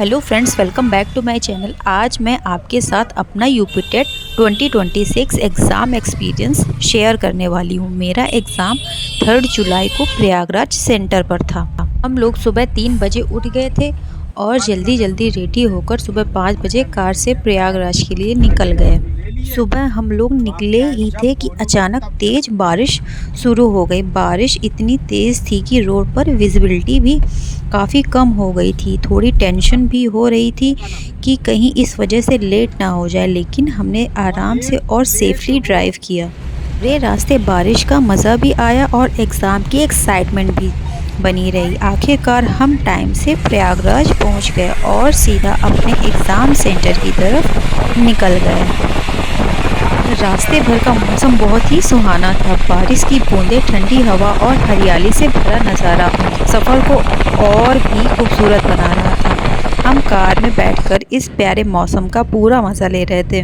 Hello friends, welcome back to my channel. आज मैं आपके साथ अपना UP TET 2026 exam experience share करने वाली हूँ। मेरा एग्ज़ाम 3 जुलाई को प्रयागराज सेंटर पर था। हम लोग सुबह 3 बजे उठ गए थे और जल्दी जल्दी रेडी होकर सुबह 5 बजे कार से प्रयागराज के लिए निकल गए। सुबह हम लोग निकले ही थे कि अचानक तेज़ बारिश शुरू हो गई। बारिश इतनी तेज़ थी कि रोड पर विजिबिलिटी भी काफ़ी कम हो गई थी। थोड़ी टेंशन भी हो रही थी कि कहीं इस वजह से लेट ना हो जाए, लेकिन हमने आराम से और सेफली ड्राइव किया। पूरे रास्ते बारिश का मज़ा भी आया और एग्ज़ाम की एक्साइटमेंट भी बनी रही। आखिरकार हम टाइम से प्रयागराज पहुंच गए और सीधा अपने एग्ज़ाम सेंटर की तरफ निकल गए। रास्ते भर का मौसम बहुत ही सुहाना था। बारिश की बूंदें, ठंडी हवा और हरियाली से भरा नज़ारा सफ़र को और भी खूबसूरत बना रहा था। हम कार में बैठकर इस प्यारे मौसम का पूरा मज़ा ले रहे थे।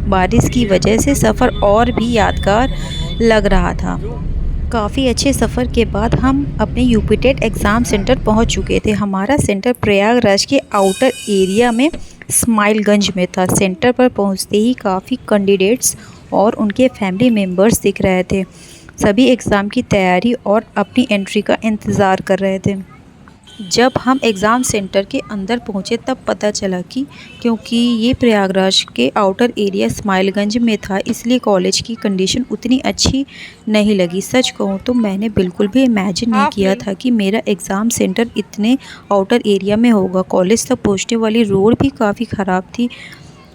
बारिश की वजह से सफ़र और भी यादगार लग रहा था। काफ़ी अच्छे सफ़र के बाद हम अपने यूपी टेट एग्ज़ाम सेंटर पहुंच चुके थे। हमारा सेंटर प्रयागराज के आउटर एरिया में स्माइलगंज में था। सेंटर पर पहुंचते ही काफ़ी कैंडिडेट्स और उनके फैमिली मेम्बर्स दिख रहे थे। सभी एग्ज़ाम की तैयारी और अपनी एंट्री का इंतज़ार कर रहे थे। जब हम एग्ज़ाम सेंटर के अंदर पहुंचे तब पता चला कि क्योंकि ये प्रयागराज के आउटर एरिया स्माइलगंज में था, इसलिए कॉलेज की कंडीशन उतनी अच्छी नहीं लगी। सच कहूँ तो मैंने बिल्कुल भी इमेजिन नहीं किया था कि मेरा एग्ज़ाम सेंटर इतने आउटर एरिया में होगा। कॉलेज तक पहुँचने वाली रोड भी काफ़ी ख़राब थी।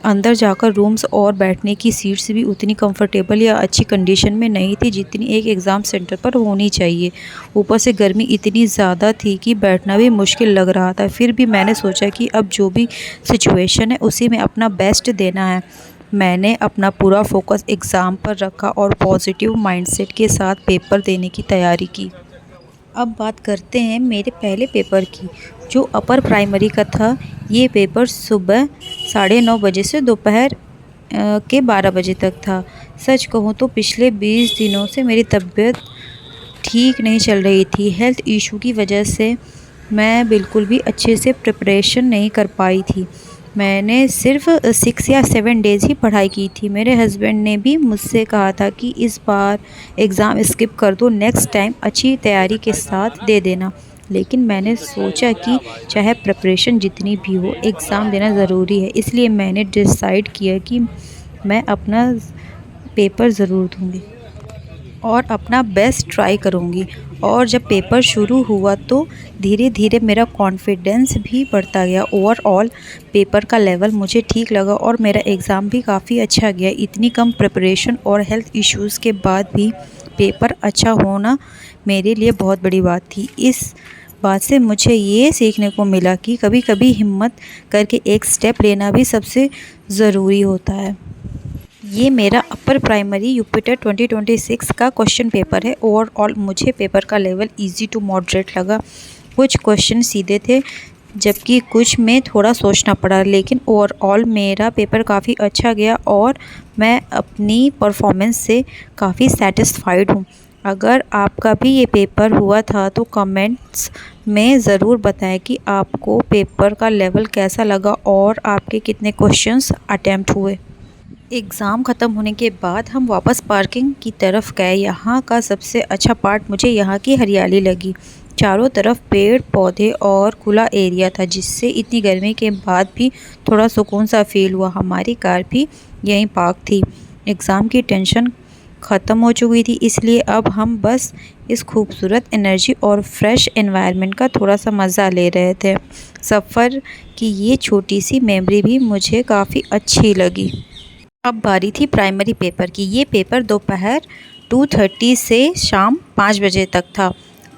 अंदर जाकर रूम्स और बैठने की सीट्स भी उतनी कंफर्टेबल या अच्छी कंडीशन में नहीं थी जितनी एक एग्ज़ाम सेंटर पर होनी चाहिए। ऊपर से गर्मी इतनी ज़्यादा थी कि बैठना भी मुश्किल लग रहा था। फिर भी मैंने सोचा कि अब जो भी सिचुएशन है उसी में अपना बेस्ट देना है। मैंने अपना पूरा फोकस एग्ज़ाम पर रखा और पॉजिटिव माइंडसेट के साथ पेपर देने की तैयारी की। अब बात करते हैं मेरे पहले पेपर की, जो अपर प्राइमरी का था। ये पेपर सुबह 9:30 बजे से दोपहर के 12 बजे तक था। सच कहूँ तो पिछले 20 दिनों से मेरी तबीयत ठीक नहीं चल रही थी। हेल्थ इशू की वजह से मैं बिल्कुल भी अच्छे से प्रिपरेशन नहीं कर पाई थी। मैंने सिर्फ 6 या 7 डेज़ ही पढ़ाई की थी। मेरे हस्बैंड ने भी मुझसे कहा था कि इस बार एग्ज़ाम स्किप कर दो, नेक्स्ट टाइम अच्छी तैयारी के साथ दे देना। लेकिन मैंने सोचा कि चाहे प्रिपरेशन जितनी भी हो, एग्ज़ाम देना ज़रूरी है। इसलिए मैंने डिसाइड किया कि मैं अपना पेपर ज़रूर दूँगी और अपना बेस्ट ट्राई करूँगी। और जब पेपर शुरू हुआ तो धीरे धीरे मेरा कॉन्फिडेंस भी बढ़ता गया। ओवरऑल पेपर का लेवल मुझे ठीक लगा और मेरा एग्ज़ाम भी काफ़ी अच्छा गया। इतनी कम प्रिपरेशन और हेल्थ इश्यूज़ के बाद भी पेपर अच्छा होना मेरे लिए बहुत बड़ी बात थी। इस बात से मुझे ये सीखने को मिला कि कभी कभी हिम्मत करके एक स्टेप लेना भी सबसे ज़रूरी होता है। ये मेरा अपर प्राइमरी यूपी टेट 2026 का क्वेश्चन पेपर है। ओवरऑल मुझे पेपर का लेवल इजी टू मॉडरेट लगा। कुछ क्वेश्चन सीधे थे जबकि कुछ में थोड़ा सोचना पड़ा, लेकिन ओवरऑल मेरा पेपर काफ़ी अच्छा गया और मैं अपनी परफॉर्मेंस से काफ़ी सेटिस्फाइड हूँ। अगर आपका भी ये पेपर हुआ था तो कमेंट्स में ज़रूर बताएं कि आपको पेपर का लेवल कैसा लगा और आपके कितने क्वेश्चंस अटैम्प्ट हुए। एग्ज़ाम ख़त्म होने के बाद हम वापस पार्किंग की तरफ गए। यहाँ का सबसे अच्छा पार्ट मुझे यहाँ की हरियाली लगी। चारों तरफ पेड़ पौधे और खुला एरिया था, जिससे इतनी गर्मी के बाद भी थोड़ा सुकून सा फील हुआ। हमारी कार भी यहीं पार्क थी। एग्ज़ाम की टेंशन ख़त्म हो चुकी थी, इसलिए अब हम बस इस खूबसूरत एनर्जी और फ्रेश एनवायरनमेंट का थोड़ा सा मज़ा ले रहे थे। सफ़र की ये छोटी सी मेमोरी भी मुझे काफ़ी अच्छी लगी। अब बारी थी प्राइमरी पेपर की। ये पेपर दोपहर 2:30 से शाम 5 बजे तक था।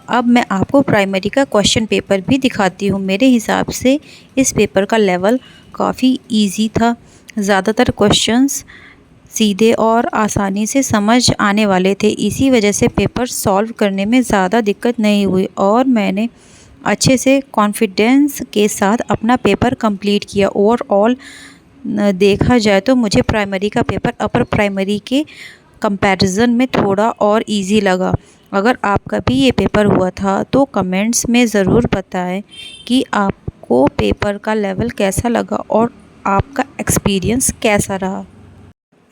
अब मैं आपको प्राइमरी का क्वेश्चन पेपर भी दिखाती हूँ। मेरे हिसाब से इस पेपर का लेवल काफ़ी इजी था। ज़्यादातर क्वेश्चंस सीधे और आसानी से समझ आने वाले थे। इसी वजह से पेपर सॉल्व करने में ज़्यादा दिक्कत नहीं हुई और मैंने अच्छे से कॉन्फिडेंस के साथ अपना पेपर कंप्लीट किया। ओवरऑल देखा जाए तो मुझे प्राइमरी का पेपर अपर प्राइमरी के कंपैरिजन में थोड़ा और इजी लगा। अगर आपका भी ये पेपर हुआ था तो कमेंट्स में ज़रूर बताएं कि आप आपको पेपर का लेवल कैसा लगा और आपका एक्सपीरियंस कैसा रहा।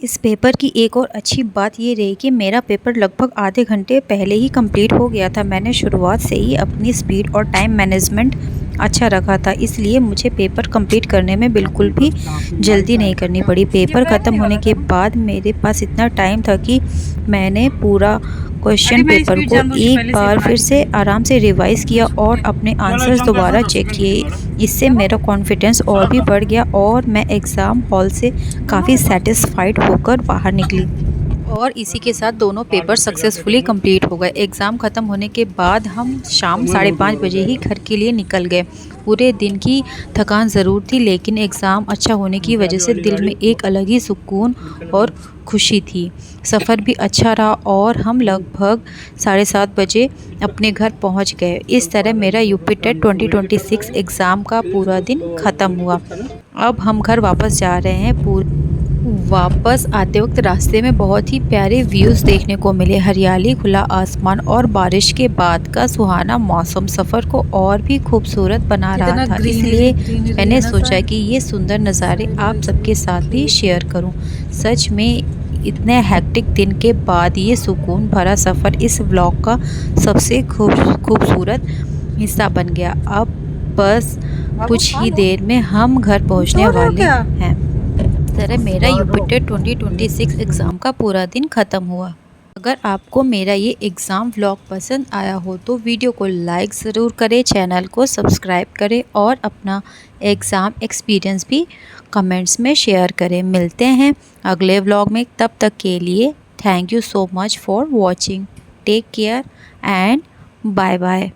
इस पेपर की एक और अच्छी बात ये रही कि मेरा पेपर लगभग आधे घंटे पहले ही कंप्लीट हो गया था। मैंने शुरुआत से ही अपनी स्पीड और टाइम मैनेजमेंट अच्छा रखा था, इसलिए मुझे पेपर कंप्लीट करने में बिल्कुल भी जल्दी नहीं करनी पड़ी। पेपर ख़त्म होने के बाद मेरे पास इतना टाइम था कि मैंने पूरा क्वेश्चन पेपर को एक बार फिर से आराम से रिवाइज़ किया और अपने आंसर्स दोबारा चेक किए। इससे मेरा कॉन्फिडेंस और भी बढ़ गया और मैं एग्ज़ाम हॉल से काफ़ी सेटिस्फाइड होकर बाहर निकली। और इसी के साथ दोनों पेपर सक्सेसफुली कंप्लीट हो गए। एग्ज़ाम ख़त्म होने के बाद हम शाम 5:30 बजे ही घर के लिए निकल गए। पूरे दिन की थकान ज़रूर थी, लेकिन एग्ज़ाम अच्छा होने की वजह से दिल में एक अलग ही सुकून और खुशी थी। सफ़र भी अच्छा रहा और हम लगभग 7:30 बजे अपने घर पहुंच गए। इस तरह मेरा यूपी टेट 2026 एग्ज़ाम का पूरा दिन ख़त्म हुआ। अब हम घर वापस जा रहे हैं। वापस आते वक्त रास्ते में बहुत ही प्यारे व्यूज़ देखने को मिले। हरियाली, खुला आसमान और बारिश के बाद का सुहाना मौसम सफ़र को और भी खूबसूरत बना रहा था। इसलिए मैंने सोचा कि ये सुंदर नज़ारे आप सबके साथ भी शेयर करूं। सच में इतने हेक्टिक दिन के बाद ये सुकून भरा सफ़र इस व्लॉग का सबसे खूबसूरत हिस्सा बन गया। अब बस कुछ ही देर में हम घर पहुंचने वाले हैं। इस तरह मेरा यूपी टेट 2026 एग्ज़ाम का पूरा दिन ख़त्म हुआ। अगर आपको मेरा ये एग्ज़ाम व्लॉग पसंद आया हो तो वीडियो को लाइक ज़रूर करें, चैनल को सब्सक्राइब करें और अपना एग्ज़ाम एक्सपीरियंस भी कमेंट्स में शेयर करें। मिलते हैं अगले व्लॉग में, तब तक के लिए thank you so much for watching. Take care and bye bye.